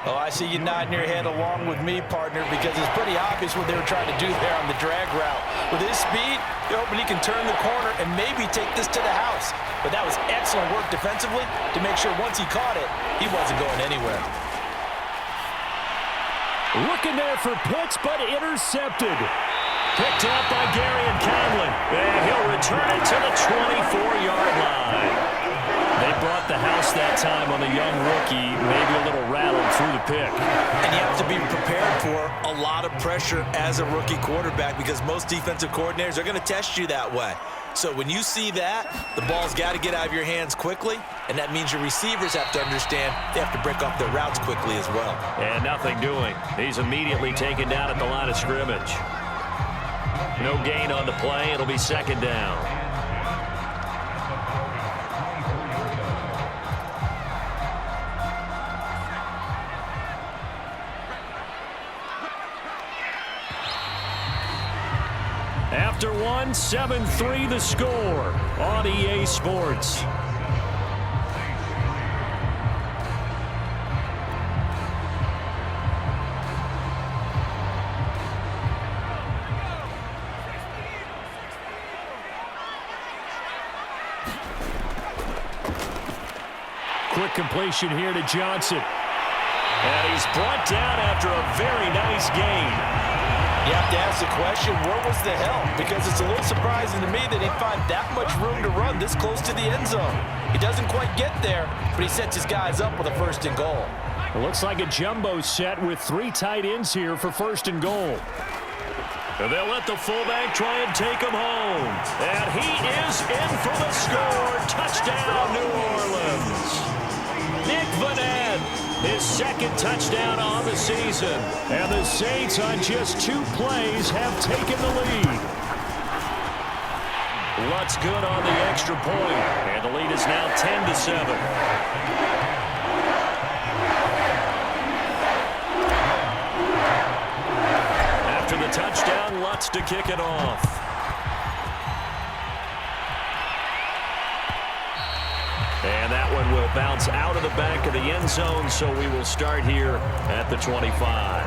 Oh, I see you nodding your head along with me, partner, because it's pretty obvious what they were trying to do there on the drag route. With his speed, they're hoping he can turn the corner and maybe take this to the house. But that was excellent work defensively to make sure once he caught it, he wasn't going anywhere. Looking there for Pitts, but intercepted. Picked up by Gary and Conley. And he'll return it to the 24-yard line. They brought the house that time on the young rookie, maybe a little rattled through the pick. And you have to be prepared for a lot of pressure as a rookie quarterback because most defensive coordinators are going to test you that way. So when you see that, the ball's got to get out of your hands quickly, and that means your receivers have to understand they have to break off their routes quickly as well. And nothing doing. He's immediately taken down at the line of scrimmage. No gain on the play. It'll be second down. After one, 7-3 the score on EA Sports. Quick completion here to Johnson. And he's brought down after a very nice gain. You have to ask the question, where was the help? Because it's a little surprising to me that he'd find that much room to run this close to the end zone. He doesn't quite get there, but he sets his guys up with a first and goal. It looks like a jumbo set with 3 tight ends here for first and goal. And they'll let the fullback try and take him home. And he is in for the score. Touchdown, New Orleans. Nick Vanette, his second touchdown on the season. And the Saints on just 2 plays have taken the lead. Lutz good on the extra point. And the lead is now 10-7. After the touchdown, Lutz to kick it off. And that one will bounce out of the back of the end zone, so we will start here at the 25.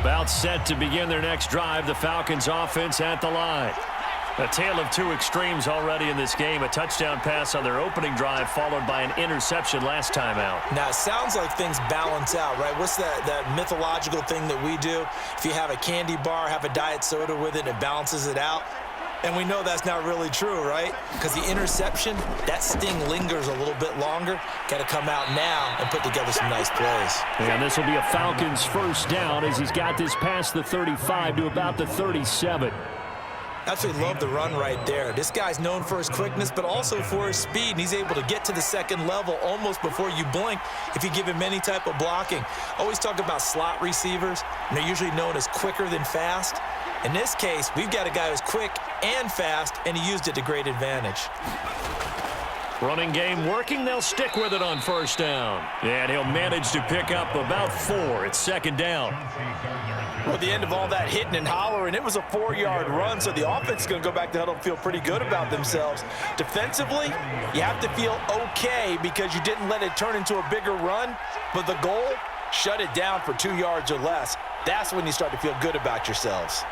About set to begin their next drive, the Falcons offense at the line. A tale of 2 extremes already in this game. A touchdown pass on their opening drive followed by an interception last time out. Now, it sounds like things balance out, right? What's that mythological thing that we do? If you have a candy bar, have a diet soda with it, it balances it out. And we know that's not really true, right? Because the interception, that sting lingers a little bit longer. Got to come out now and put together some nice plays. And this will be a Falcons first down as he's got this past the 35 to about the 37. Absolutely love the run right there. This guy's known for his quickness, but also for his speed. And he's able to get to the second level almost before you blink if you give him any type of blocking. Always talk about slot receivers, and they're usually known as quicker than fast. In this case, we've got a guy who's quick and fast, and he used it to great advantage. Running game working. They'll stick with it on first down. And he'll manage to pick up about 4. It's second down. Well, at the end of all that hitting and hollering, it was a 4-yard run, so the offense is going to go back to huddle and feel pretty good about themselves. Defensively, you have to feel okay because you didn't let it turn into a bigger run, but the goal, shut it down for 2 yards or less. That's when you start to feel good about yourselves.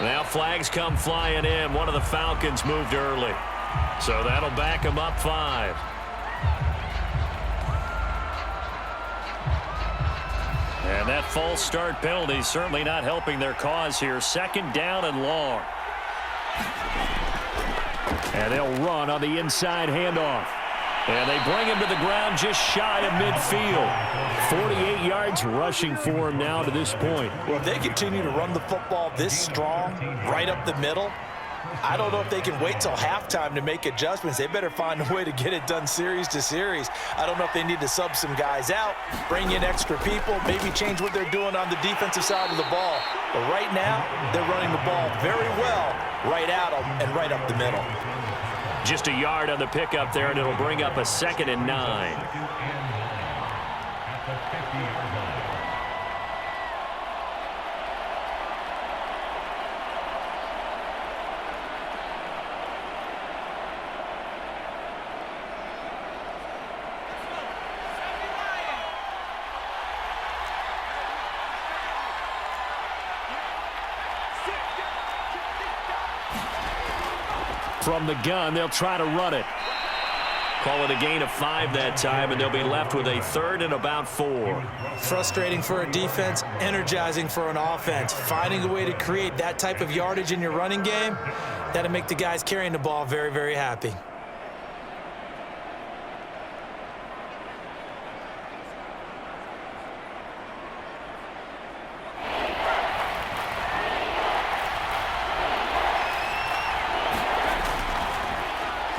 Now flags come flying in. One of the Falcons moved early. So that'll back them up 5. And that false start penalty certainly not helping their cause here. Second down and long. And they'll run on the inside handoff. And they bring him to the ground just shy of midfield. 48 yards rushing for him now to this point. Well, if they continue to run the football this strong, right up the middle, I don't know if they can wait till halftime to make adjustments. They better find a way to get it done series to series. I don't know if they need to sub some guys out, bring in extra people, maybe change what they're doing on the defensive side of the ball. But right now, they're running the ball very well right at them and right up the middle. Just a yard on the pickup there, and it'll bring up a 2nd and 9. the 50-yard line. From the gun, they'll try to run it. Call it a gain of 5 that time, and they'll be left with a 3rd and about 4. Frustrating for a defense, energizing for an offense. Finding a way to create that type of yardage in your running game, that'll make the guys carrying the ball very, very happy.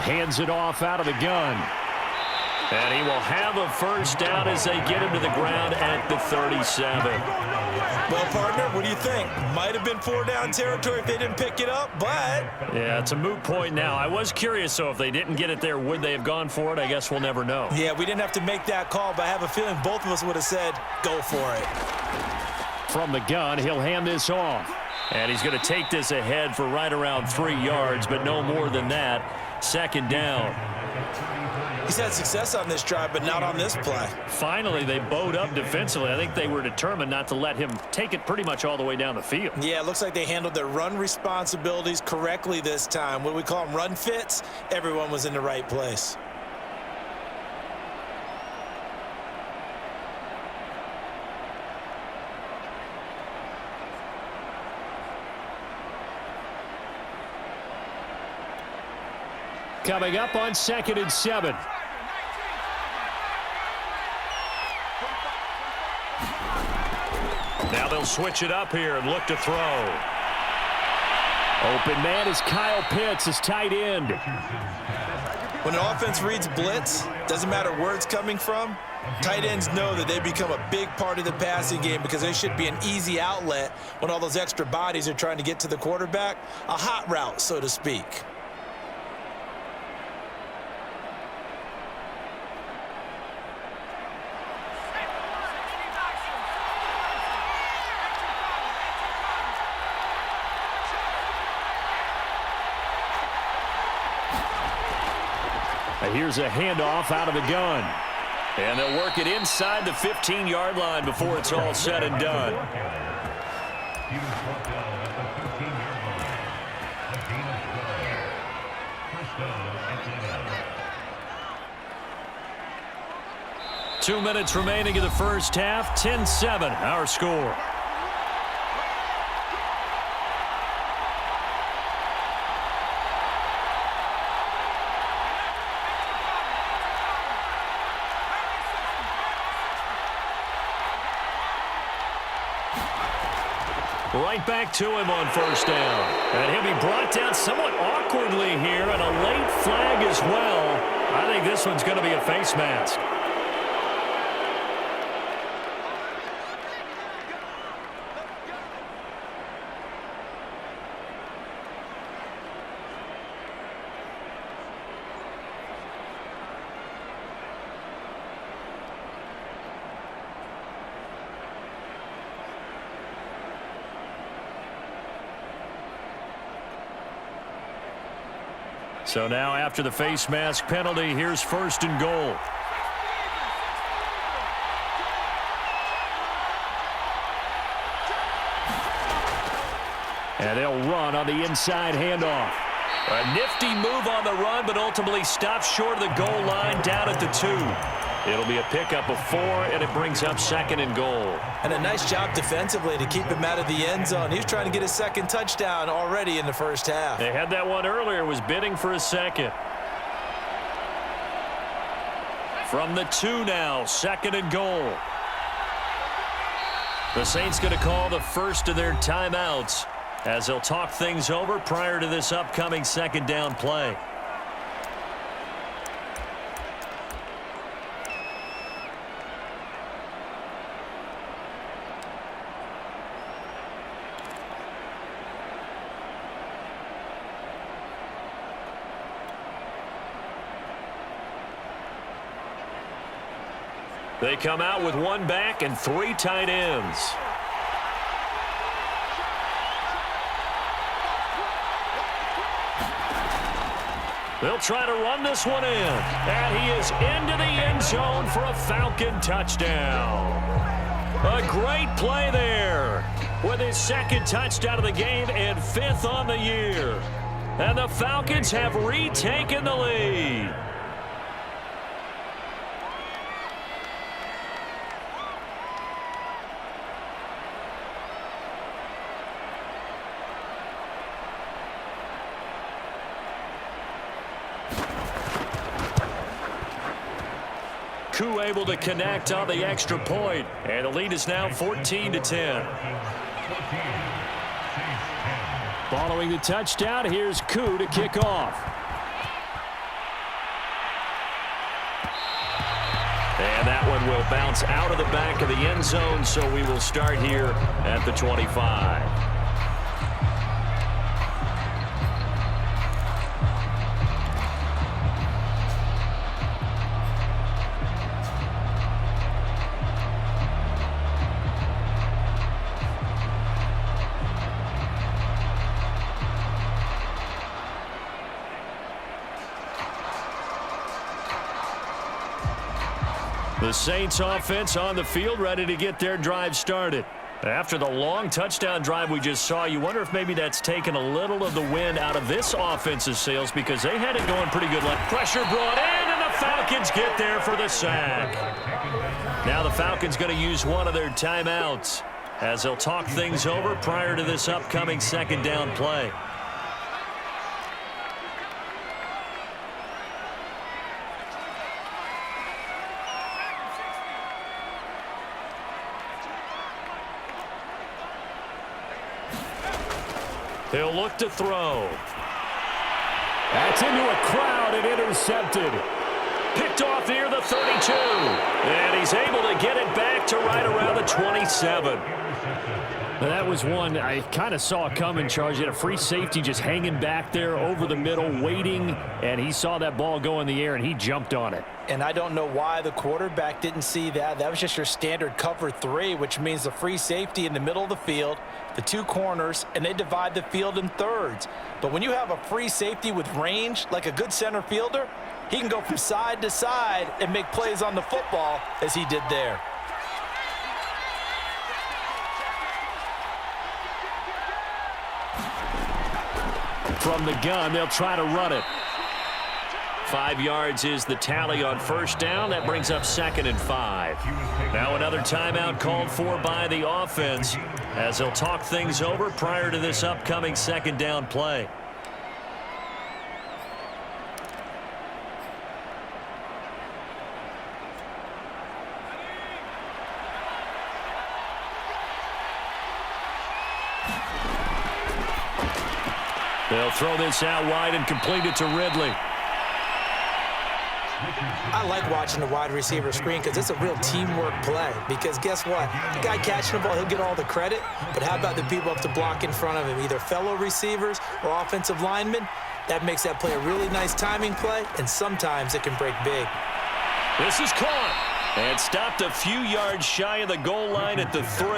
Hands it off out of the gun. And he will have a first down as they get him to the ground at the 37. Well, partner, what do you think? Might have been 4-down territory if they didn't pick it up, but... Yeah, it's a moot point now. I was curious, so if they didn't get it there, would they have gone for it? I guess we'll never know. Yeah, we didn't have to make that call, but I have a feeling both of us would have said, go for it. From the gun, he'll hand this off. And he's going to take this ahead for right around 3 yards, but no more than that. 2nd down. He's had success on this drive, but not on this play. Finally, they bowed up defensively. I think they were determined not to let him take it pretty much all the way down the field. Yeah, it looks like they handled their run responsibilities correctly this time. What we call them run fits, everyone was in the right place. Coming up on 2nd and 7. Now they'll switch it up here and look to throw. Open man is Kyle Pitts, his tight end. When an offense reads blitz, doesn't matter where it's coming from, tight ends know that they become a big part of the passing game because they should be an easy outlet when all those extra bodies are trying to get to the quarterback. A hot route, so to speak. Here's a handoff out of the gun. And they'll work it inside the 15-yard line before it's all said and done. He was brought down at the 15-yard line. A gain of 12. First down at 2 minutes remaining in the first half. 10-7, our score. Right back to him on first down. And he'll be brought down somewhat awkwardly here, and a late flag as well. I think this one's going to be a face mask. So now after the face mask penalty, here's 1st and goal. And they'll run on the inside handoff. A nifty move on the run, but ultimately stops short of the goal line down at the 2. It'll be a pickup of 4, and it brings up 2nd and goal. And a nice job defensively to keep him out of the end zone. He's trying to get his 2nd touchdown already in the first half. They had that one earlier, was bidding for a 2nd. From the 2 now, 2nd and goal. The Saints going to call the first of their timeouts as they'll talk things over prior to this upcoming 2nd down play. They come out with one back and 3 tight ends. They'll try to run this one in. And he is into the end zone for a Falcon touchdown. A great play there with his 2nd touchdown of the game and 5th on the year. And the Falcons have retaken the lead. Koo able to connect on the extra point, and the lead is now 14-10. Following the touchdown, here's Koo to kick off. And that one will bounce out of the back of the end zone, so we will start here at the 25. The Saints offense on the field, ready to get their drive started. After the long touchdown drive we just saw, you wonder if maybe that's taken a little of the wind out of this offense's sails because they had it going pretty good. Pressure brought in, and the Falcons get there for the sack. Now the Falcons going to use one of their timeouts as they'll talk things over prior to this upcoming 2nd down play. He'll look to throw. That's into a crowd and intercepted. Picked off near the 32. And he's able to get it back to right around the 27. That was one I kind of saw coming, Charles. He had a free safety just hanging back there over the middle, waiting, and he saw that ball go in the air, and he jumped on it. And I don't know why the quarterback didn't see that. That was just your standard cover 3, which means the free safety in the middle of the field, the 2 corners, and they divide the field in thirds. But when you have a free safety with range, like a good center fielder, he can go from side to side and make plays on the football as he did there. From the gun, they'll try to run it. 5 yards is the tally on 1st down. That brings up 2nd and 5. Now another timeout called for by the offense as they'll talk things over prior to this upcoming 2nd down play. They'll throw this out wide and complete it to Ridley. I like watching the wide receiver screen because it's a real teamwork play. Because guess what? The guy catching the ball, he'll get all the credit. But how about the people up to block in front of him, either fellow receivers or offensive linemen? That makes that play a really nice timing play, and sometimes it can break big. This is caught and stopped a few yards shy of the goal line at the 3.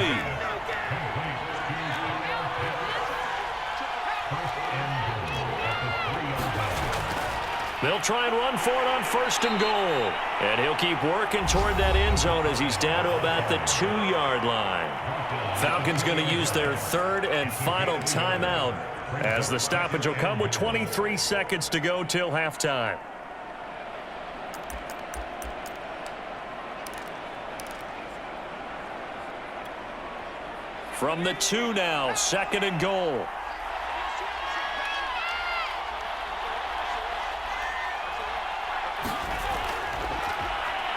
They'll try and run for it on 1st and goal. And he'll keep working toward that end zone as he's down to about the 2-yard line. Falcons going to use their 3rd and final timeout as the stoppage will come with 23 seconds to go till halftime. From the 2 now, 2nd and goal.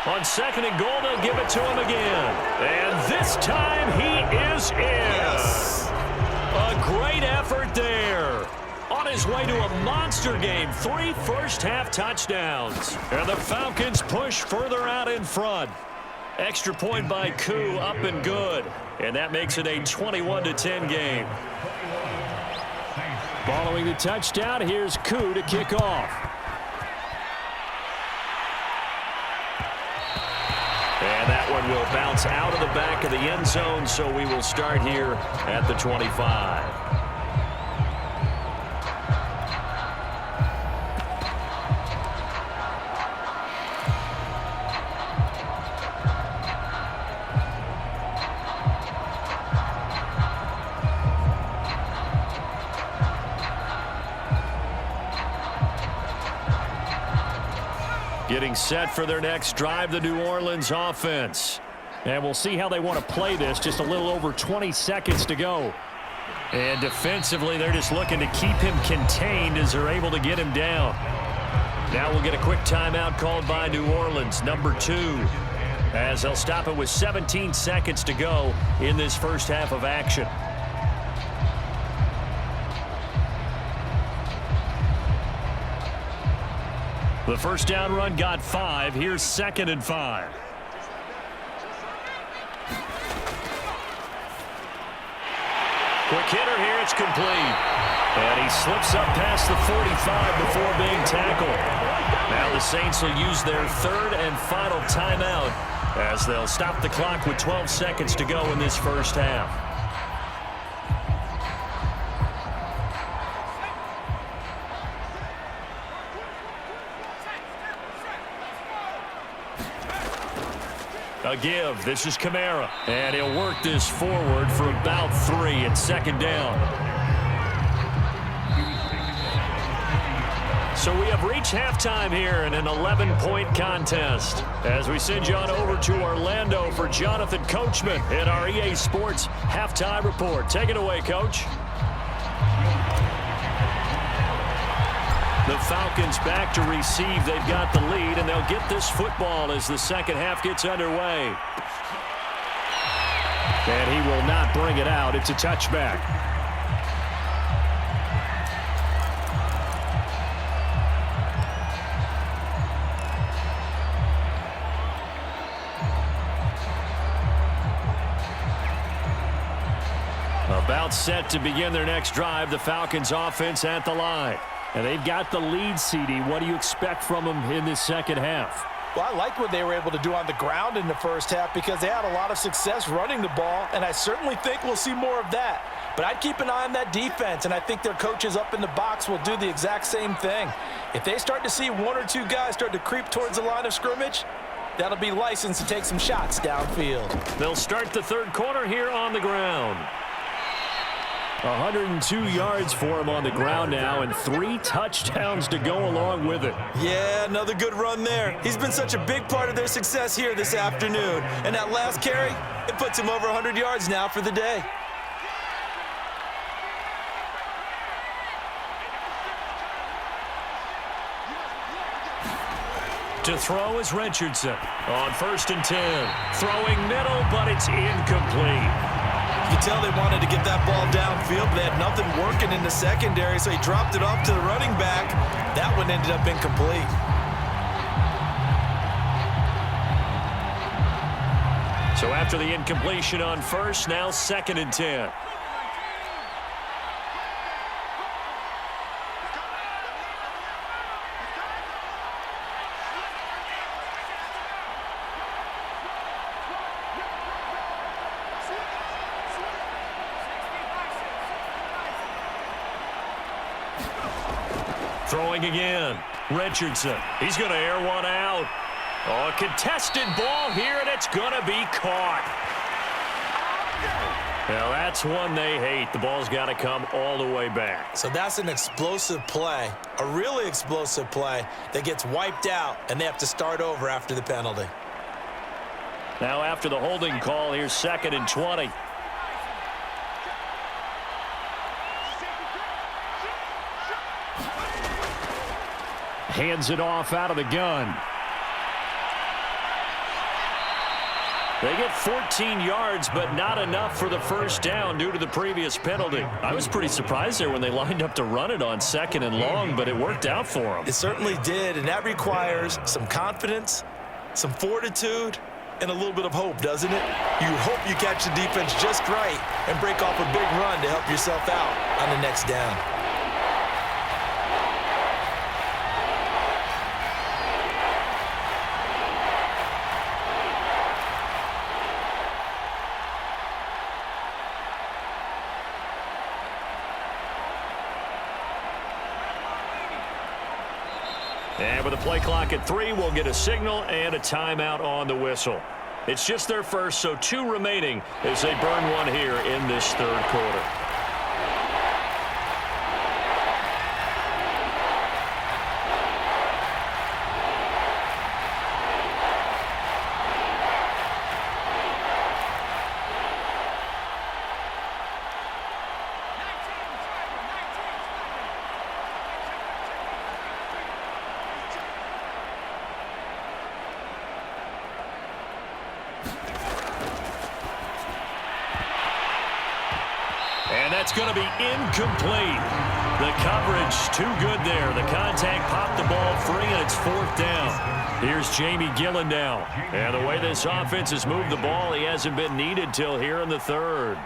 On 2nd and goal, they'll give it to him again. And this time he is in. Yes. A great effort there. On his way to a monster game, 3 first-half touchdowns. And the Falcons push further out in front. Extra point by Koo, up and good. And that makes it a 21-10 game. Following the touchdown, here's Koo to kick off. And And that one will bounce out of the back of the end zone, so we will start here at the 25. Getting set for their next drive, the New Orleans offense. And we'll see how they want to play this. Just a little over 20 seconds to go. And defensively, they're just looking to keep him contained as they're able to get him down. Now we'll get a quick timeout called by New Orleans, number 2, as they'll stop it with 17 seconds to go in this first half of action. The first down run got 5. Here's 2nd and 5. Quick hitter here. It's complete. And he slips up past the 45 before being tackled. Now the Saints will use their 3rd and final timeout as they'll stop the clock with 12 seconds to go in this first half. A give. This is Kamara. And he'll work this forward for about 3 at 2nd down. So we have reached halftime here in an 11-point contest. As we send you on over to Orlando for Jonathan Coachman in our EA Sports Halftime Report. Take it away, Coach. The Falcons back to receive. They've got the lead, and they'll get this football as the second half gets underway. And he will not bring it out. It's a touchback. About set to begin their next drive, the Falcons offense at the line. And they've got the lead, CD. What do you expect from them in this second half? Well, I like what they were able to do on the ground in the first half because they had a lot of success running the ball, and I certainly think we'll see more of that. But I'd keep an eye on that defense, and I think their coaches up in the box will do the exact same thing. If they start to see 1 or 2 guys start to creep towards the line of scrimmage, that'll be licensed to take some shots downfield. They'll start the third quarter here on the ground. 102 yards for him on the ground now, and 3 touchdowns to go along with it. Yeah, another good run there. He's been such a big part of their success here this afternoon. And that last carry, it puts him over 100 yards now for the day. To throw is Richardson on 1st and 10. Throwing middle, but it's incomplete. You can tell they wanted to get that ball downfield, but they had nothing working in the secondary, so he dropped it off to the running back. That one ended up incomplete. So after the incompletion on 1st, now 2nd and 10. Throwing again. Richardson. He's going to air one out. Oh, a contested ball here, and it's going to be caught. Now, that's one they hate. The ball's got to come all the way back. So that's an explosive play, a really explosive play that gets wiped out, and they have to start over after the penalty. Now, after the holding call, here's 2nd and 20. Hands it off out of the gun. They get 14 yards, but not enough for the first down due to the previous penalty. I was pretty surprised there when they lined up to run it on 2nd and long, but it worked out for them. It certainly did, and that requires some confidence, some fortitude, and a little bit of hope, doesn't it? You hope you catch the defense just right and break off a big run to help yourself out on the next down. And with a play clock at 3, we'll get a signal and a timeout on the whistle. It's just their first, so 2 remaining as they burn one here in this third quarter. And that's going to be incomplete. The coverage too good there. The contact popped the ball free, and it's 4th down. Here's Jamie Gillen now. And the way this offense has moved the ball, he hasn't been needed till here in the 3rd.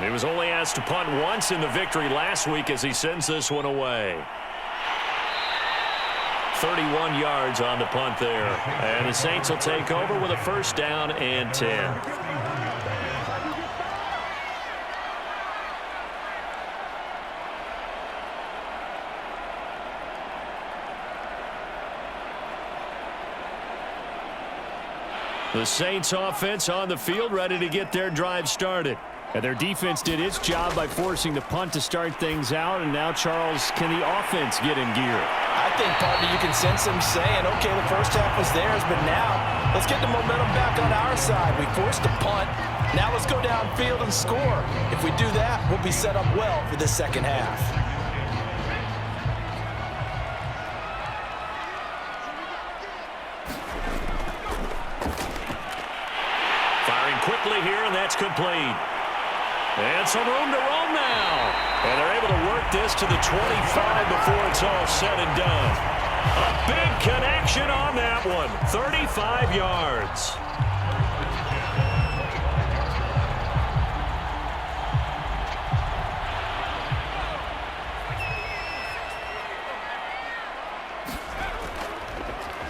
He was only asked to punt once in the victory last week as he sends this one away. 31 yards on the punt there. And the Saints will take over with a 1st down and 10. The Saints offense on the field, ready to get their drive started. And their defense did its job by forcing the punt to start things out. And now, Charles, can the offense get in gear? I think, partner, you can sense them saying, okay, the first half was theirs, but now let's get the momentum back on our side. We forced a punt. Now let's go downfield and score. If we do that, we'll be set up well for the second half. Quickly here, and that's complete. And some room to roam now. And they're able to work this to the 25 before it's all said and done. A big connection on that one. 35 yards.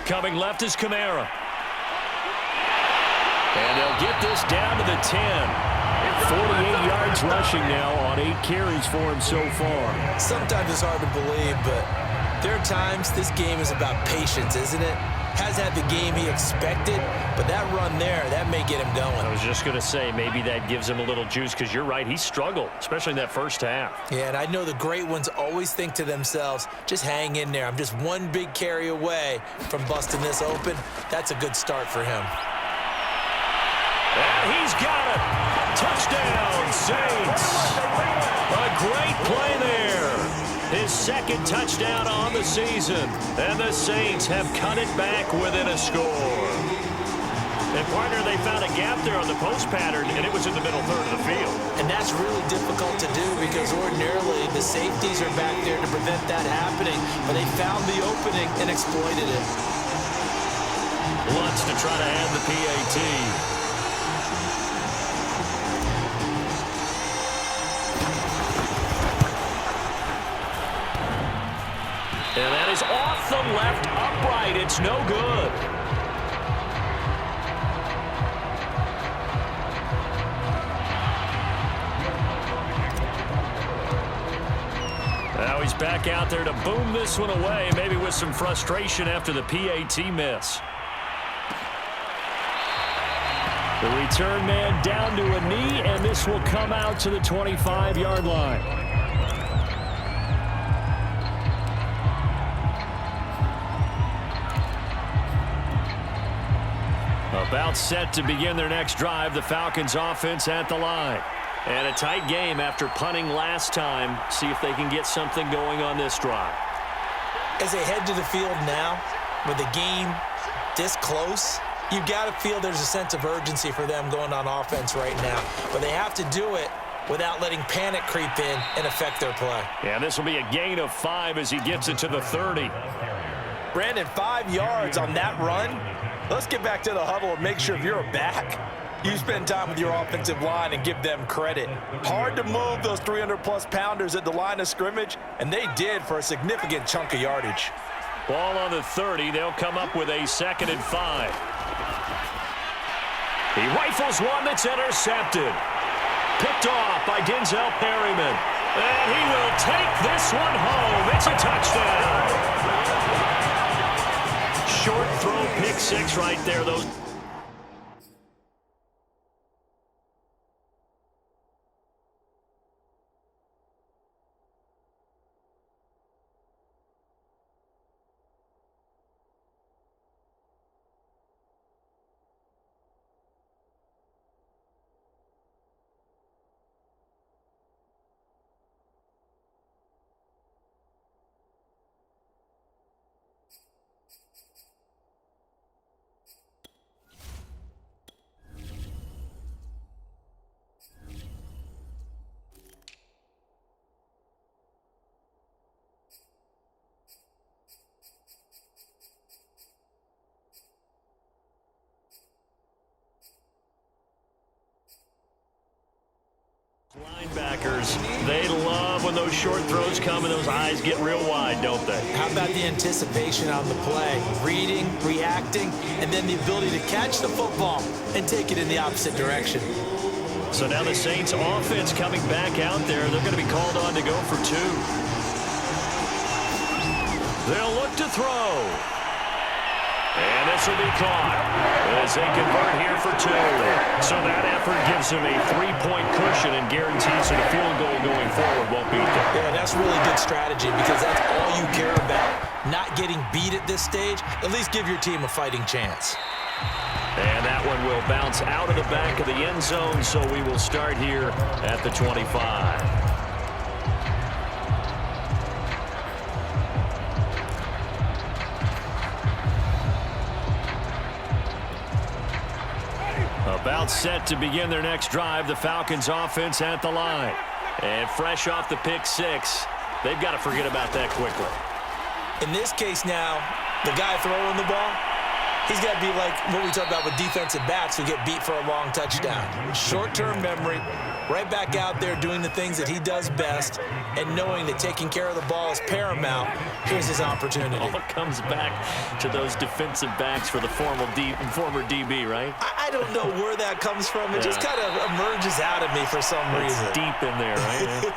Coming left is Kamara. And they'll get this down to the 10. 48 yards rushing now on 8 carries for him so far. Sometimes it's hard to believe, but there are times this game is about patience, isn't it? Hasn't had the game he expected, but that run there, that may get him going. I was just going to say, maybe that gives him a little juice, because you're right, he struggled, especially in that first half. Yeah, and I know the great ones always think to themselves, just hang in there. I'm just one big carry away from busting this open. That's a good start for him. And he's got it. Touchdown, Saints. A great play there. His 2nd touchdown on the season. And the Saints have cut it back within a score. And, partner, they found a gap there on the post pattern, and it was in the middle 3rd of the field. And that's really difficult to do because ordinarily the safeties are back there to prevent that happening. But they found the opening and exploited it. Lutz to try to add the PAT. And that is off the left upright. It's no good. Now he's back out there to boom this one away, maybe with some frustration after the PAT miss. The return man down to a knee, and this will come out to the 25-yard line. About set to begin their next drive, the Falcons offense at the line. And a tight game after punting last time. See if they can get something going on this drive. As they head to the field now, with the game this close, you got to feel there's a sense of urgency for them going on offense right now. But they have to do it without letting panic creep in and affect their play. Yeah, this will be a gain of 5 as he gets it to the 30. Brandon, 5 yards on that run. Let's get back to the huddle and make sure if you're a back, you spend time with your offensive line and give them credit. Hard to move those 300-plus pounders at the line of scrimmage, and they did for a significant chunk of yardage. Ball on the 30. They'll come up with a 2nd and 5. He rifles one that's intercepted. Picked off by Denzel Perryman. And he will take this one home. It's a touchdown. Short throw, pick six right there, though. Linebackers, they love when those short throws come and those eyes get real wide, don't they? How about the anticipation on the play? Reading, reacting, and then the ability to catch the football and take it in the opposite direction. So now the Saints offense coming back out there. They're going to be called on to go for two. They'll look to throw. And this will be caught as they convert here for two. So that effort gives them a 3-point cushion and guarantees that a field goal going forward won't beat them. Yeah, that's really good strategy because that's all you care about. Not getting beat at this stage. At least give your team a fighting chance. And that one will bounce out of the back of the end zone, so we will start here at the 25. About set to begin their next drive, the Falcons offense at the line. And fresh off the pick six, they've got to forget about that quickly. In this case now, the guy throwing the ball, he's got to be like what we talk about with defensive backs who get beat for a long touchdown. Short-term memory, right back out there doing the things that he does best, and knowing that taking care of the ball is paramount. Here's his opportunity. All comes back to those defensive backs for the former DB, right? I don't know where that comes from. It just kind of emerges out of me for some reason. It's deep in there, right?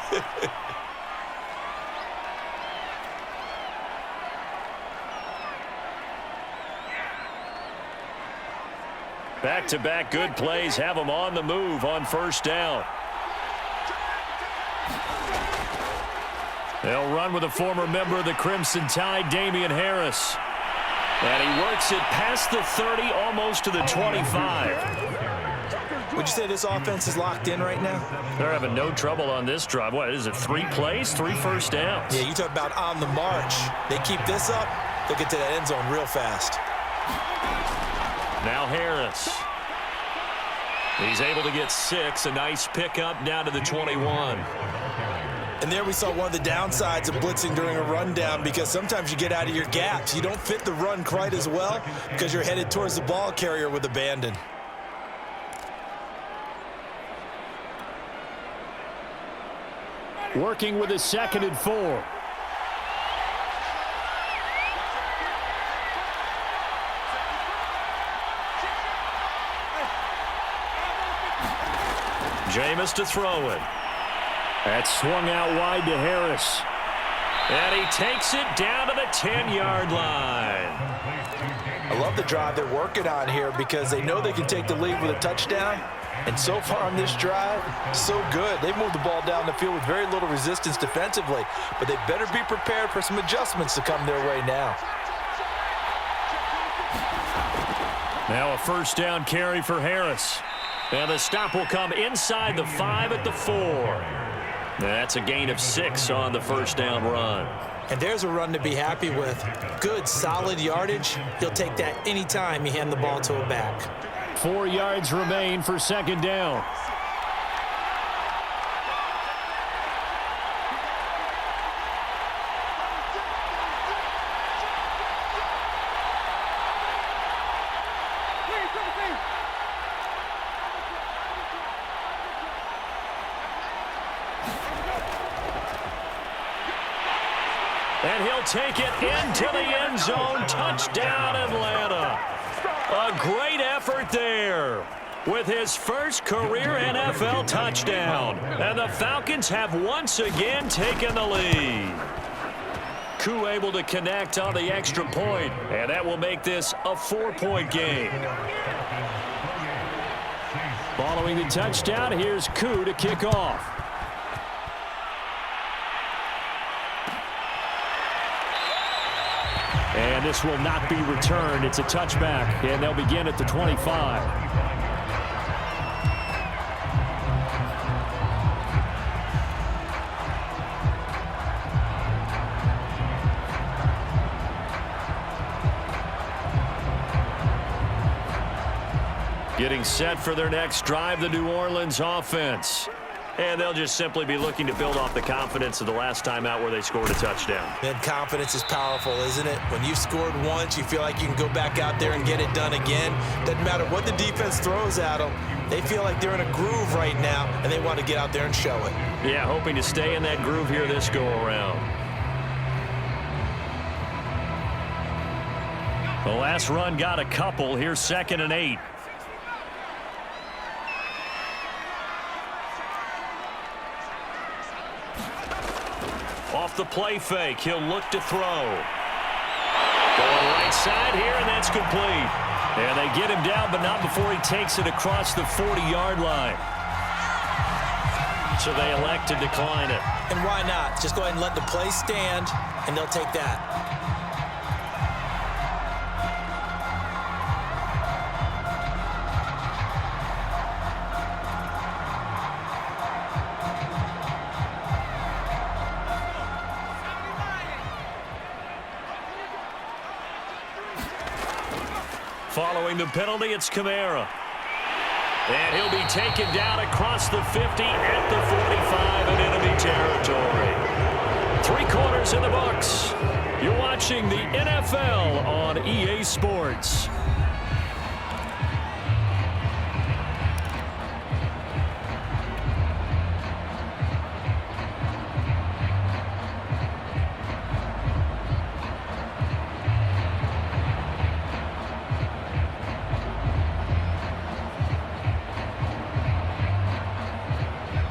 Back-to-back good plays have them on the move on first down. They'll run with a former member of the Crimson Tide, Damian Harris. And he works it past the 30, almost to the 25. Would you say this offense is locked in right now? They're having no trouble on this drive. What is it, 3 plays, 3 first downs? Yeah, you talk about on the march. They keep this up, they'll get to that end zone real fast. Now Harris. He's able to get 6. A nice pickup down to the 21. And there we saw one of the downsides of blitzing during a rundown because sometimes you get out of your gaps. You don't fit the run quite as well because you're headed towards the ball carrier with abandon. Working with a 2nd and 4. Jameis to throw it. That's swung out wide to Harris. And he takes it down to the 10-yard line. I love the drive they're working on here because they know they can take the lead with a touchdown. And so far on this drive, so good. They've moved the ball down the field with very little resistance defensively, but they better be prepared for some adjustments to come their way now. Now a first down carry for Harris. And the stop will come inside the 5 at the 4. That's a gain of 6 on the first down run. And there's a run to be happy with. Good, solid yardage. He'll take that anytime you hand the ball to a back. 4 yards remain for 2nd down. And he'll take it into the end zone. Touchdown, Atlanta. A great effort there. with his first career NFL touchdown. And the Falcons have once again taken the lead. Koo able to connect on the extra point, and that will make this a 4-point game. Following the touchdown, here's Koo to kick off. And this will not be returned. It's a touchback, and they'll begin at the 25. Getting set for their next drive, the New Orleans offense. And they'll just simply be looking to build off the confidence of the last time out where they scored a touchdown. And confidence is powerful, isn't it? When you've scored once, you feel like you can go back out there and get it done again. Doesn't matter what the defense throws at them. They feel like they're in a groove right now, and they want to get out there and show it. Yeah, hoping to stay in that groove here this go-around. The last run got a couple. Here's 2nd and 8. Off the play fake, he'll look to throw. Going right side here, and that's complete. And they get him down, but not before he takes it across the 40-yard line. So they elect to decline it. And why not? Just go ahead and let the play stand, and they'll take that. Following the penalty, it's Kamara. And he'll be taken down across the 50 at the 45 in enemy territory. 3 quarters in the books. You're watching the NFL on EA Sports.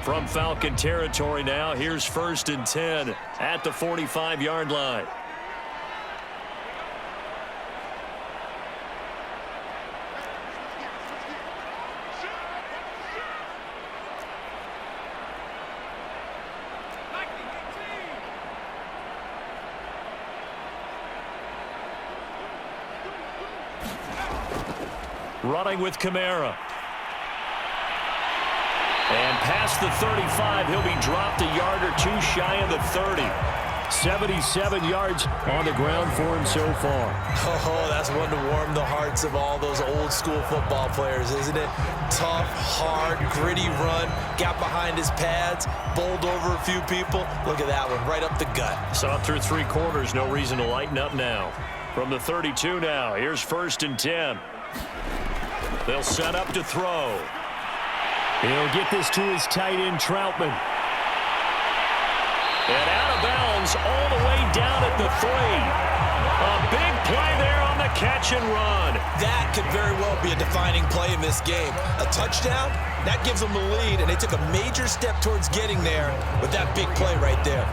From Falcon territory now, here's 1st and 10 at the 45-yard line. Running with Kamara. And past the 35, he'll be dropped a yard or two shy of the 30. 77 yards on the ground for him so far. Oh, that's one to warm the hearts of all those old school football players, isn't it? Tough, hard, gritty run, got behind his pads, bowled over a few people. Look at that one, right up the gut. Saw it through 3 quarters, no reason to lighten up now. From the 32 now, here's 1st and 10. They'll set up to throw. He'll get this to his tight end, Troutman. And out of bounds all the way down at the 3. A big play there on the catch and run. That could very well be a defining play in this game. A touchdown, that gives them the lead, and they took a major step towards getting there with that big play right there.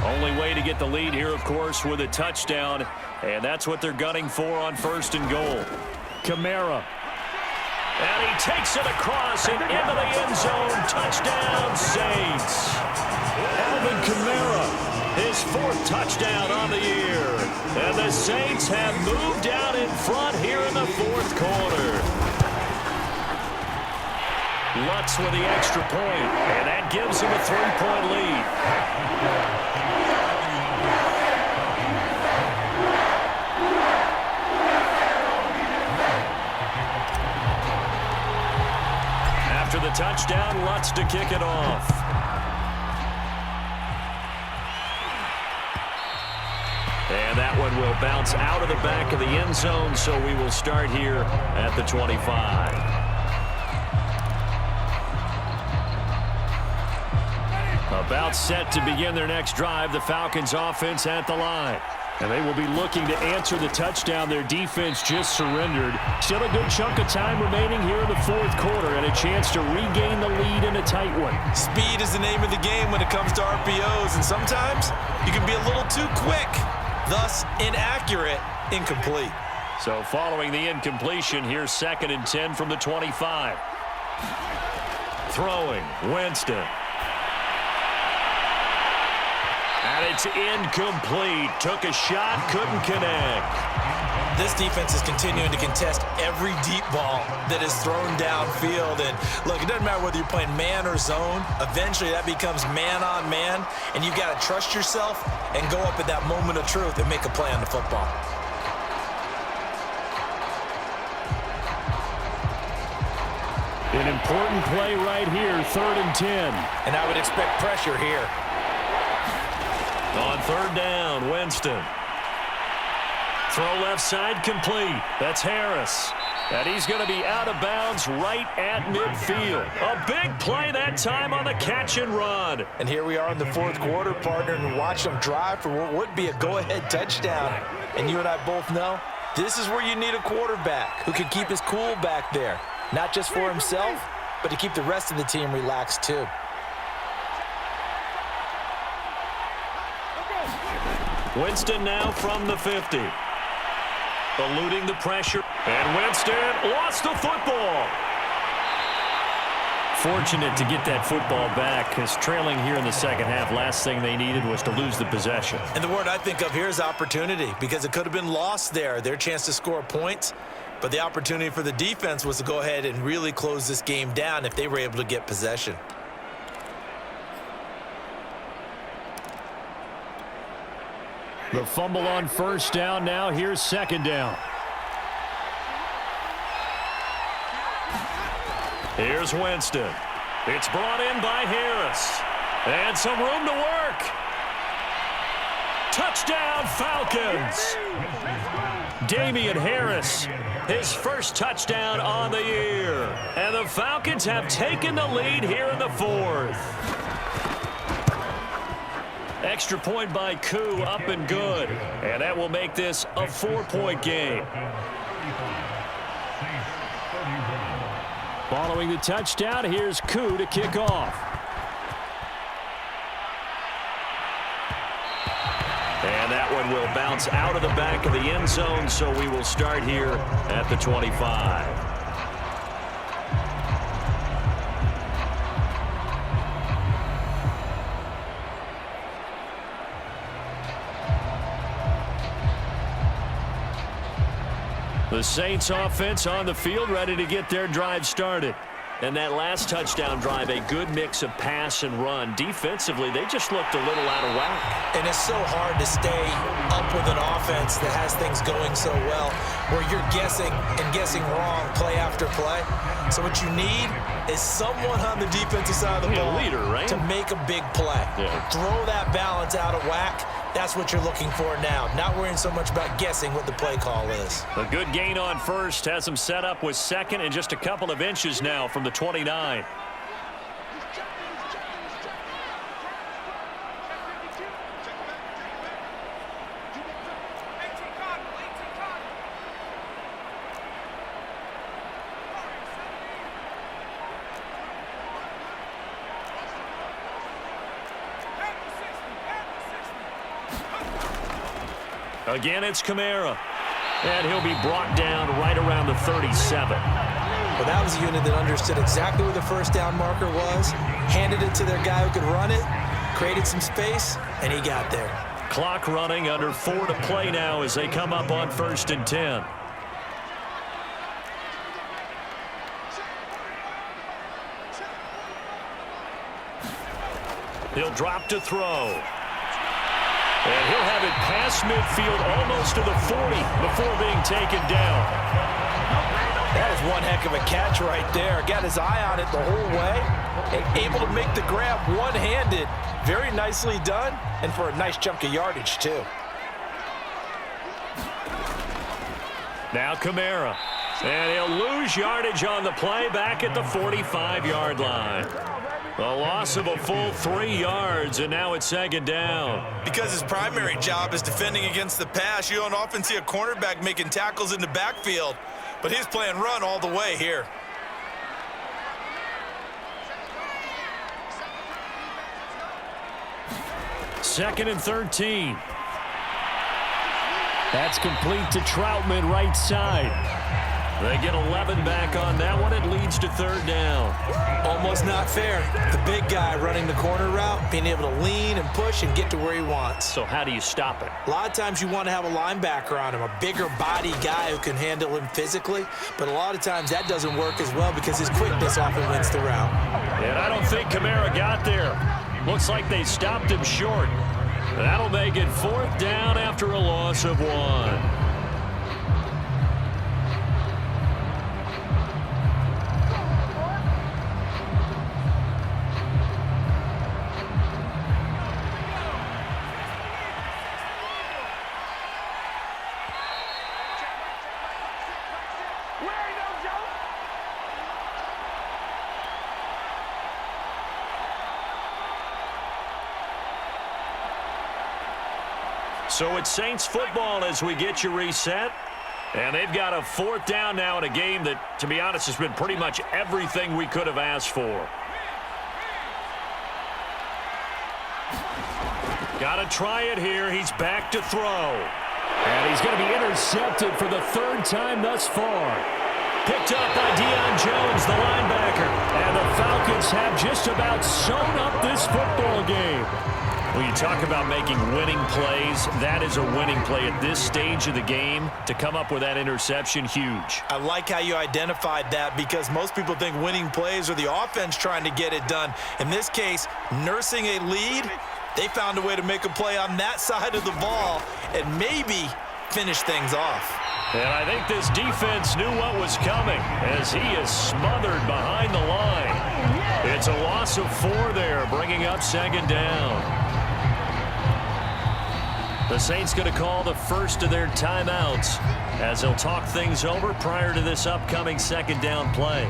Only way to get the lead here, of course, with a touchdown. And that's what they're gunning for on 1st and goal. Kamara. And he takes it across and into the end zone. Touchdown, Saints. Alvin Kamara, his 4th touchdown on the year. And the Saints have moved out in front here in the 4th quarter. Lutz with the extra point, and that gives him a 3-point lead. After the touchdown, Lutz to kick it off. And that one will bounce out of the back of the end zone, so we will start here at the 25. About set to begin their next drive, the Falcons offense at the line. And they will be looking to answer the touchdown their defense just surrendered. Still a good chunk of time remaining here in the fourth quarter and a chance to regain the lead in a tight one. Speed is the name of the game when it comes to RPOs, and sometimes you can be a little too quick, thus inaccurate, incomplete. So following the incompletion, here's 2nd and 10 from the 25. Throwing, Winston. And it's incomplete. Took a shot, couldn't connect. This defense is continuing to contest every deep ball that is thrown downfield. And look, it doesn't matter whether you're playing man or zone. Eventually that becomes man on man, and you've got to trust yourself and go up at that moment of truth and make a play on the football. An important play right here, 3rd and 10. And I would expect pressure here. On 3rd down, Winston. Throw left side complete. That's Harris. And he's going to be out of bounds right at midfield. A big play that time on the catch and run. And here we are in the fourth quarter, partner, and watch them drive for what would be a go-ahead touchdown. And you and I both know this is where you need a quarterback who can keep his cool back there. Not just for himself, but to keep the rest of the team relaxed too. Winston now from the 50. Eluding the pressure. And Winston lost the football. Fortunate to get that football back, because trailing here in the second half, last thing they needed was to lose the possession. And the word I think of here is opportunity, because it could have been lost there, their chance to score points. But the opportunity for the defense was to go ahead and really close this game down if they were able to get possession. The fumble on 1st down now. Here's 2nd down. Here's Winston. It's brought in by Harris. And some room to work. Touchdown, Falcons. Damian Harris, his first touchdown on the year. And the Falcons have taken the lead here in the 4th. Extra point by Koo, up and good. And that will make this a 4-point game. Following the touchdown, here's Koo to kick off. And that one will bounce out of the back of the end zone, so we will start here at the 25. The Saints offense on the field, ready to get their drive started. And that last touchdown drive, a good mix of pass and run. Defensively, they just looked a little out of whack. And it's so hard to stay up with an offense that has things going so well, where you're guessing and guessing wrong play after play. So what you need is someone on the defensive side of the ball, a leader, right? to make a big play. Yeah. Throw that balance out of whack. That's what you're looking for now. Not worrying so much about guessing what the play call is. A good gain on 1st has them set up with 2nd and just a couple of inches now from the 29. Again, it's Kamara. And he'll be brought down right around the 37. Well, that was a unit that understood exactly where the 1st down marker was, handed it to their guy who could run it, created some space, and he got there. Clock running, under 4 to play now as they come up on 1st and 10. He'll drop to throw. And he'll have it past midfield almost to the 40 before being taken down. That is one heck of a catch right there. Got his eye on it the whole way and able to make the grab one-handed. Very nicely done, and for a nice chunk of yardage, too. Now Kamara. And he'll lose yardage on the play back at the 45-yard line. A loss of a full 3 yards, and now it's second down. Because his primary job is defending against the pass, you don't often see a cornerback making tackles in the backfield. But he's playing run all the way here. Second and 13. That's complete to Troutman, right side. They get 11 back on that one. It leads to third down. Almost not fair. The big guy running the corner route, being able to lean and push and get to where he wants. So how do you stop it? A lot of times you want to have a linebacker on him, a bigger body guy who can handle him physically. But a lot of times that doesn't work as well because his quickness often wins the route. And I don't think Kamara got there. Looks like they stopped him short. That'll make it fourth down after a loss of 1. So it's Saints football as we get you reset. And they've got a fourth down now in a game that, to be honest, has been pretty much everything we could have asked for. Got to try it here. He's back to throw. And he's going to be intercepted for the third time thus far. Picked up by Deion Jones, the linebacker. And the Falcons have just about sewn up this football game. When you talk about making winning plays, that is a winning play at this stage of the game. To come up with that interception, huge. I like how you identified that because most people think winning plays are the offense trying to get it done. In this case, nursing a lead, they found a way to make a play on that side of the ball and maybe finish things off. And I think this defense knew what was coming as he is smothered behind the line. It's a loss of 4 there, bringing up second down. The Saints going to call the first of their timeouts as they'll talk things over prior to this upcoming second down play.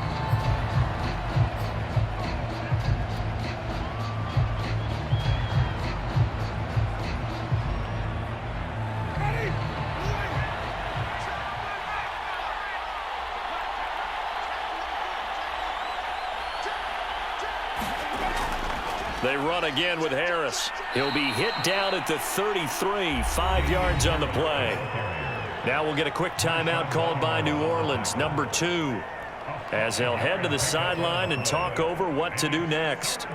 They run again with Harris. He'll be hit down at the 33, 5 yards on the play. Now we'll get a quick timeout called by New Orleans, number 2, as they'll head to the sideline and talk over what to do next.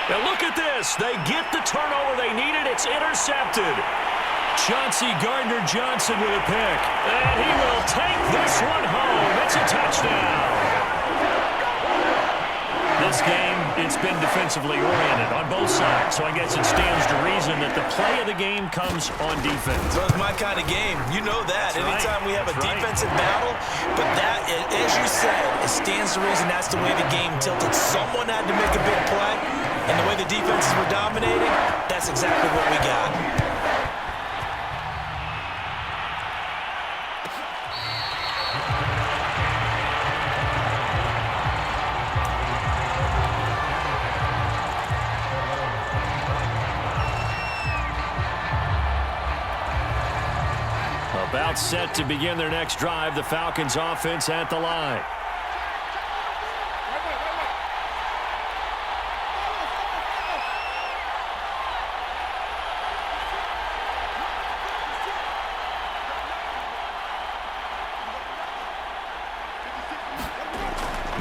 Now look at this. They get the turnover they needed. It's intercepted. Chauncey Gardner-Johnson with a pick. And he will take this one home. It's a touchdown. This game, it's been defensively oriented on both sides. So I guess it stands to reason that the play of the game comes on defense. So it's my kind of game. You know that. That's Anytime right. we have a That's defensive battle, but that, as you said, it stands to reason that's the way the game tilted. Someone had to make a big play, and the way the defenses were dominating, that's exactly what we got. About set to begin their next drive, the Falcons offense at the line.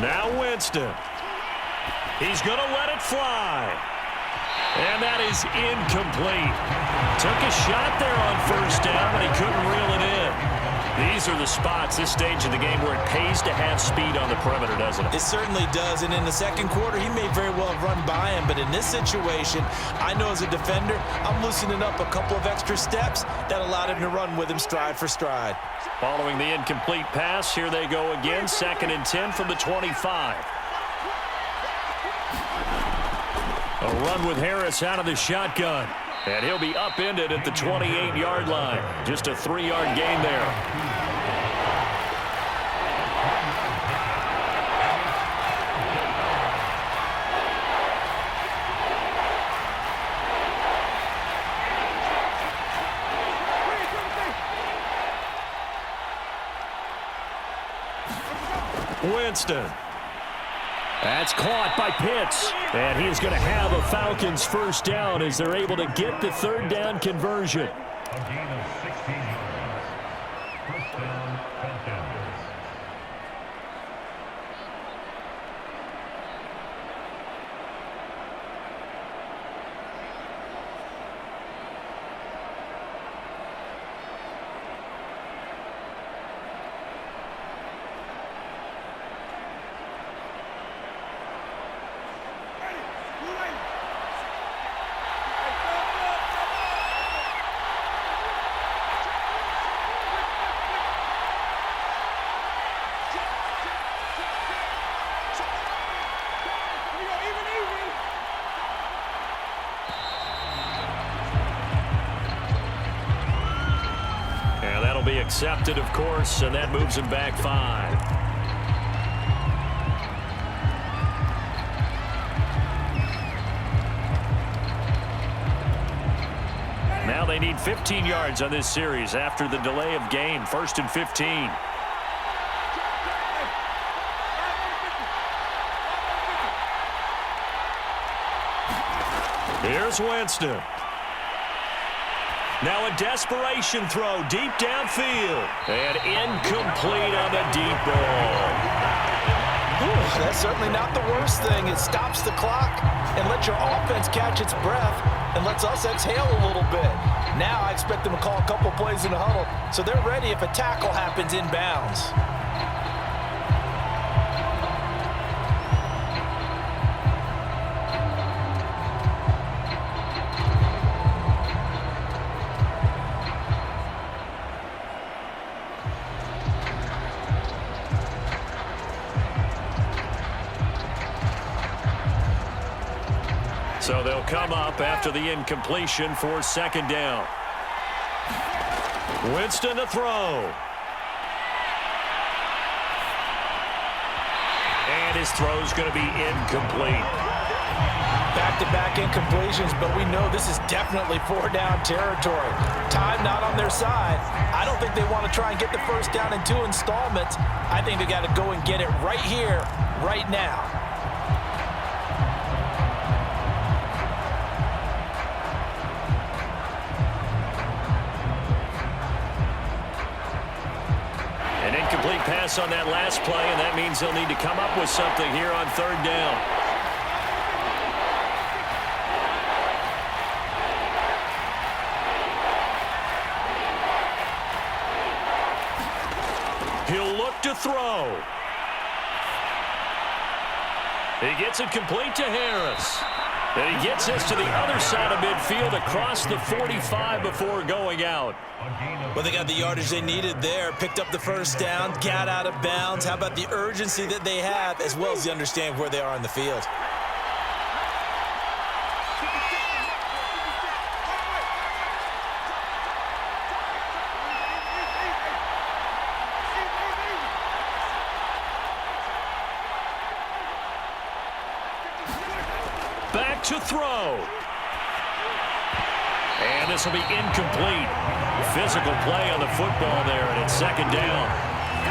Now Winston. He's going to let it fly. And that is incomplete. Took a shot there on first down, but he couldn't reel it in. These are the spots, this stage of the game, where it pays to have speed on the perimeter, doesn't it? It certainly does, and in the second quarter, he may very well have run by him, but in this situation, I know as a defender, I'm loosening up a couple of extra steps that allowed him to run with him stride for stride. Following the incomplete pass, here they go again, 2nd and 10 from the 25. A run with Harris out of the shotgun. And he'll be upended at the 28-yard line. Just a 3-yard gain there. Winston. That's caught by Pitts. And he's going to have a Falcons first down as they're able to get the 3rd down conversion. A gain of 16 yards. First down, Falcons. Be accepted, of course, and that moves him back 5. Now they need 15 yards on this series after the delay of game. 1st and 15. Here's Winston. Now a desperation throw deep downfield. And incomplete on the deep ball. Ooh, that's certainly not the worst thing. It stops the clock and lets your offense catch its breath and lets us exhale a little bit. Now I expect them to call a couple plays in the huddle so they're ready if a tackle happens inbounds. So they'll come up after the incompletion for 2nd down. Winston to throw. And his throw's going to be incomplete. Back-to-back incompletions, but we know this is definitely 4-down territory. Time not on their side. I don't think they want to try and get the first down in 2 installments. I think they got to go and get it right here, right now. Incomplete pass on that last play, and that means they'll need to come up with something here on 3rd down. He'll look to throw. He gets it complete to Harris. And he gets us to the other side of midfield across the 45 before going out. Well, they got the yardage they needed there, picked up the first down, got out of bounds. How about the urgency that they have, as well as the understanding where they are on the field? Back to throw. And this will be incomplete. Physical play on the football there, and it's 2nd down.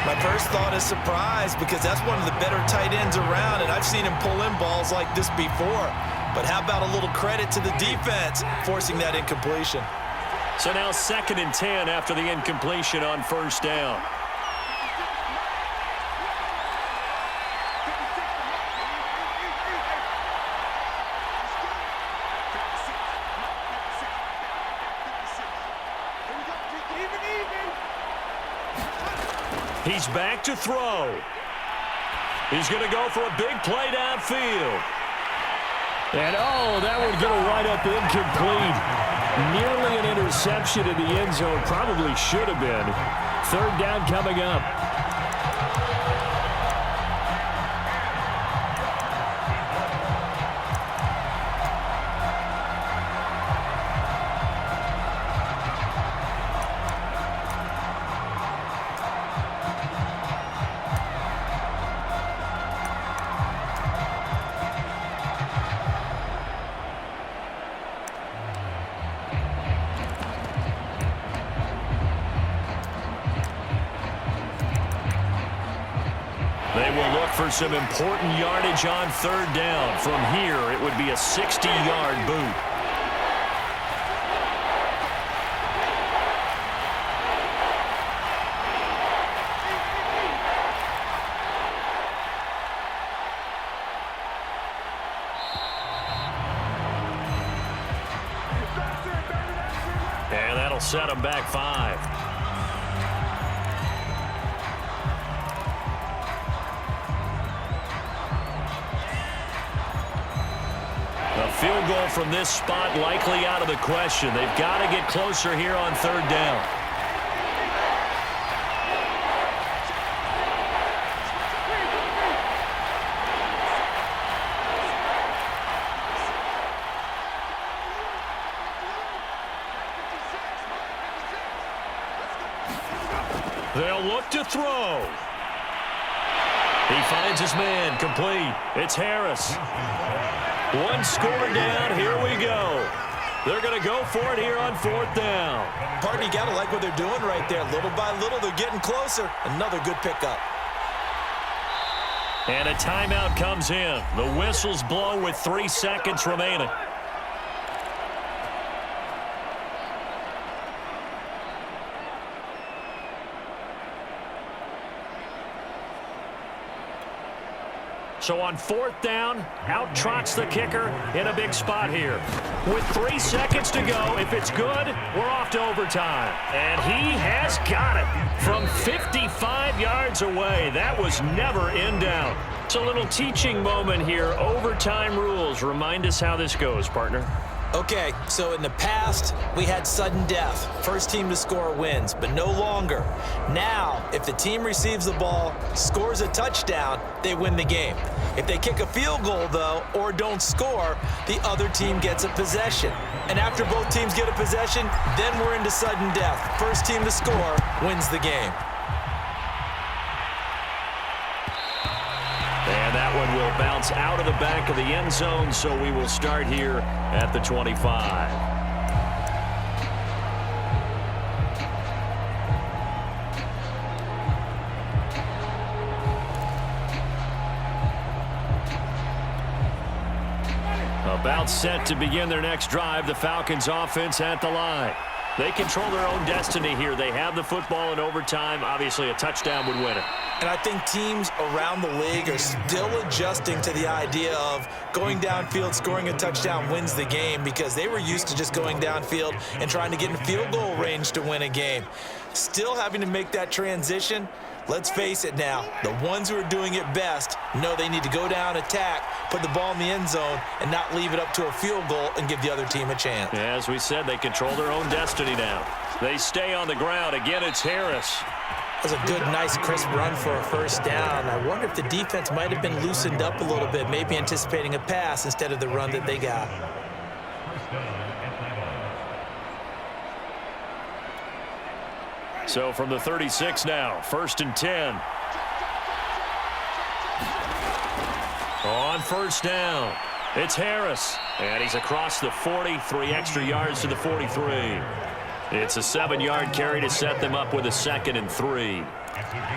My first thought is surprise because that's one of the better tight ends around, and I've seen him pull in balls like this before. But how about a little credit to the defense forcing that incompletion? So now 2nd and 10 after the incompletion on 1st down. He's back to throw. He's going to go for a big play downfield. And, oh, that would go right up incomplete. Nearly an interception in the end zone. Probably should have been. Third down coming up. They will look for some important yardage on third down. From here, it would be a 60-yard boot. And that'll set them back 5. A field goal from this spot likely out of the question. They've got to get closer here on third down. They'll look to throw. He finds his man, complete. It's Harris. One score down, here we go. They're going to go for it here on fourth down. Partner, you got to like what they're doing right there. Little by little, they're getting closer. Another good pickup. And a timeout comes in. The whistles blow with 3 seconds remaining. So on fourth down, out trots the kicker in a big spot here. With 3 seconds to go, if it's good, we're off to overtime. And he has got it from 55 yards away. That was never in doubt. It's a little teaching moment here. Overtime rules. Remind us how this goes, partner. Okay, so in the past, we had sudden death. First team to score wins, but no longer. Now, if the team receives the ball, scores a touchdown, they win the game. If they kick a field goal, though, or don't score, the other team gets a possession. And after both teams get a possession, then we're into sudden death. First team to score wins the game. And that one will bounce out of the back of the end zone, so we will start here at the 25. About set to begin their next drive, the Falcons offense at the line. They control their own destiny here. They have the football in overtime. Obviously, a touchdown would win it. And I think teams around the league are still adjusting to the idea of going downfield, scoring a touchdown wins the game, because they were used to just going downfield and trying to get in field goal range to win a game. Still having to make that transition. Let's face it now, the ones who are doing it best know they need to go down, attack, put the ball in the end zone, and not leave it up to a field goal and give the other team a chance. As we said, they control their own destiny now. They stay on the ground. Again, it's Harris. That was a good, nice, crisp run for a first down. I wonder if the defense might have been loosened up a little bit, maybe anticipating a pass instead of the run that they got. So from the 36 now, 1st and 10. On first down, it's Harris. And he's across the 40, 3 extra yards to the 43. It's a 7-yard carry to set them up with a 2nd and 3.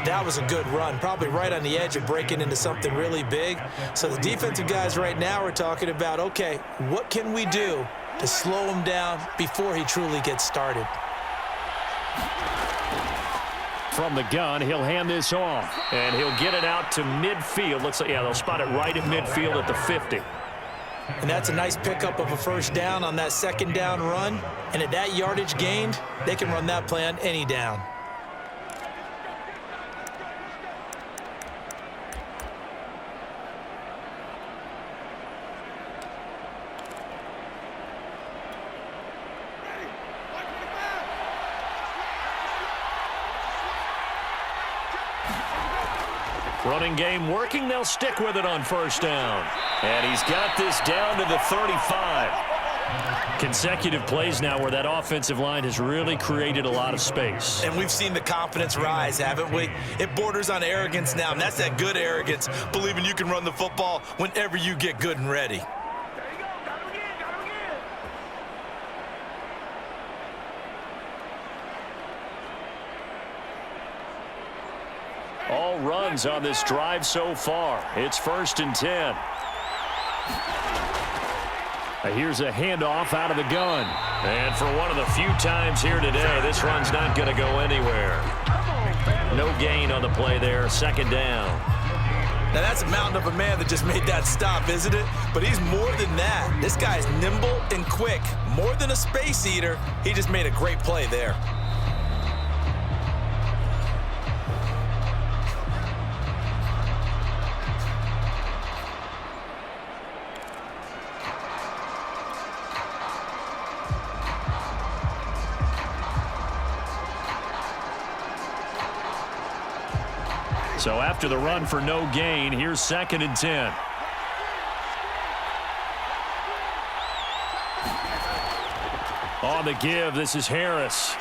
That was a good run, probably right on the edge of breaking into something really big. So the defensive guys right now are talking about, okay, what can we do to slow him down before he truly gets started? From the gun, he'll hand this off. And he'll get it out to midfield. Looks like, yeah, they'll spot it right at midfield at the 50. And that's a nice pickup of a first down on that 2nd down run. And at that yardage gained, they can run that play on any down. Running game working. They'll stick with it on first down. And he's got this down to the 35. Consecutive plays now where that offensive line has really created a lot of space. And we've seen the confidence rise, haven't we? It borders on arrogance now, and that's that good arrogance, believing you can run the football whenever you get good and ready. All runs on this drive so far. It's 1st and 10. Here's a handoff out of the gun. And for one of the few times here today, this run's not going to go anywhere. No gain on the play there. 2nd down. Now that's a mountain of a man that just made that stop, isn't it? But he's more than that. This guy's nimble and quick. More than a space eater. He just made a great play there. So after the run for no gain, here's 2nd and 10. On the give, this is Harris.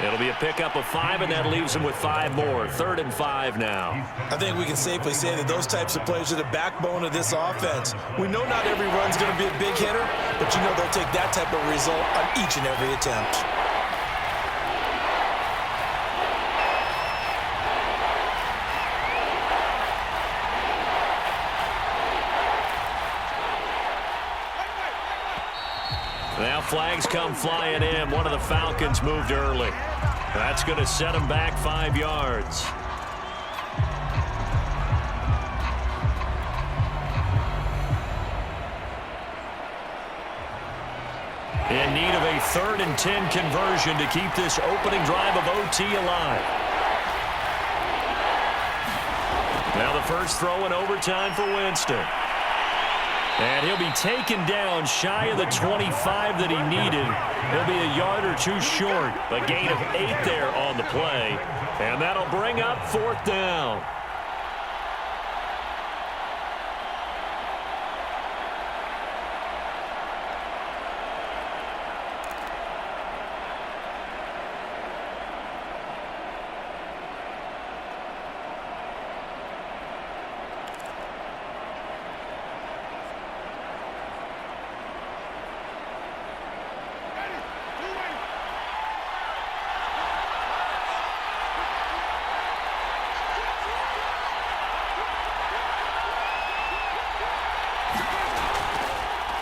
It'll be a pickup of 5, and that leaves him with 5 more. 3rd and 5 now. I think we can safely say that those types of plays are the backbone of this offense. We know not every run's going to be a big hitter, but you know they'll take that type of result on each and every attempt. Now flags come flying in. One of the Falcons moved early. That's going to set him back 5 yards. In need of a 3rd and 10 conversion to keep this opening drive of OT alive. Now the first throw in overtime for Winston. And he'll be taken down shy of the 25 that he needed. He'll be a yard or 2 short. A gain of 8 there on the play. And that'll bring up 4th down.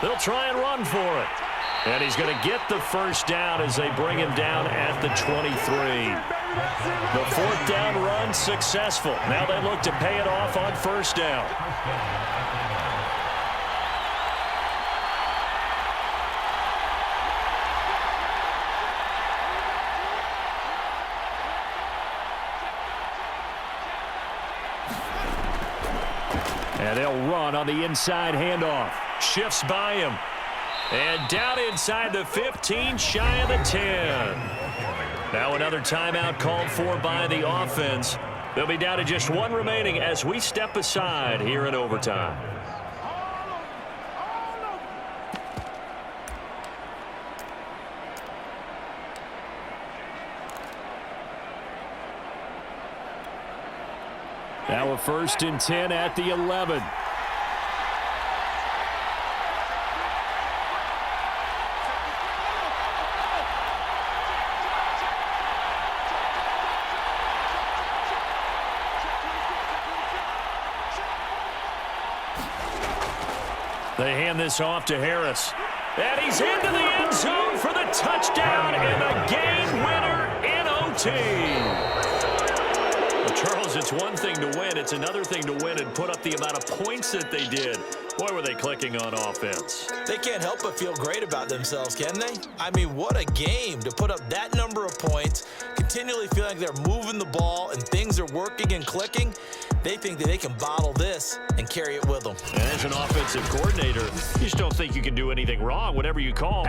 They'll try and run for it. And he's going to get the first down as they bring him down at the 23. The 4th down run successful. Now they look to pay it off on first down. And they'll run on the inside handoff. Shifts by him. And down inside the 15, shy of the 10. Now another timeout called for by the offense. They'll be down to just 1 remaining as we step aside here in overtime. Now a 1st and 10 at the 11. They hand this off to Harris. And he's into the end zone for the touchdown and the game winner in OT. Well, Charles, it's one thing to win. It's another thing to win and put up the amount of points that they did. Boy, were they clicking on offense. They can't help but feel great about themselves, can they? I mean, what a game to put up that number of points, continually feeling like they're moving the ball and things are working and clicking. They think that they can bottle this and carry it with them. And as an offensive coordinator, you just don't think you can do anything wrong, whatever you call.